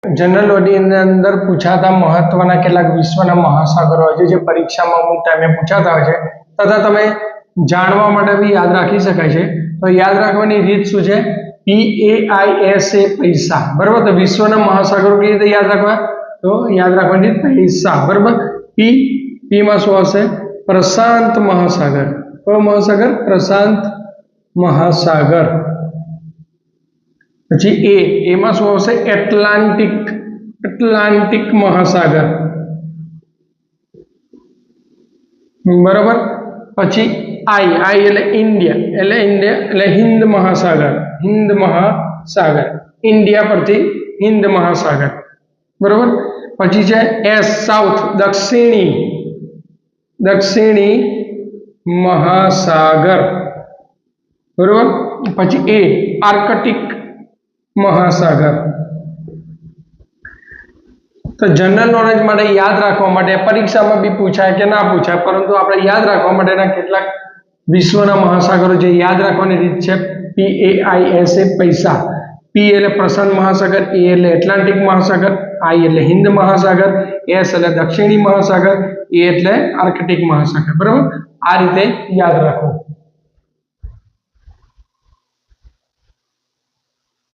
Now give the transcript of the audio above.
general knowledge अंदर पूछाता महत्वना કેટલાક વિશ્વના મહાસાગરો હોય છે જે પરીક્ષામાં અમુક ટાઈમે પૂછાતા હોય છે તથા તમે જાણવા માટે બી યાદ રાખી શકાય છે તો યાદ રાખવાની રીત શું છે PAISA પૈસા બરાબર તો વિશ્વના મહાસાગરો કેવી રીતે યાદ રાખવા તો યાદ રાખવાની પૈસા બરાબર P માં શું આવશે પ્રશાંત મહાસાગર કયો મહાસાગર પ્રશાંત મહાસાગર પછી એ માં શું આવશે એટલાન્ટિક મહાસાગર બરાબર પછી આઈ એટલે ઇન્ડિયા એટલે હિન્દ મહાસાગર ઇન્ડિયા પરથી હિન્દ મહાસાગર બરાબર પછી છે એસ સાઉથ દક્ષિણી મહાસાગર બરાબર પછી એ આર્કટિક મહાસાગર તો જનરલ નોલેજ માટે યાદ રાખવા માટે પરીક્ષામાં બી પૂછાય કે ના પૂછાય પરંતુ આપણે યાદ રાખવા માટેના કેટલાક વિશ્વના મહાસાગરો જે યાદ રાખવાની રીત છે PAISA પૈસા P એટલે પ્રશાંત મહાસાગર A એટલે એટલાન્ટિક મહાસાગર I એટલે હિન્દ મહાસાગર S એટલે દક્ષિણી મહાસાગર A એટલે આર્કટિક મહાસાગર બરાબર આ રીતે યાદ રાખો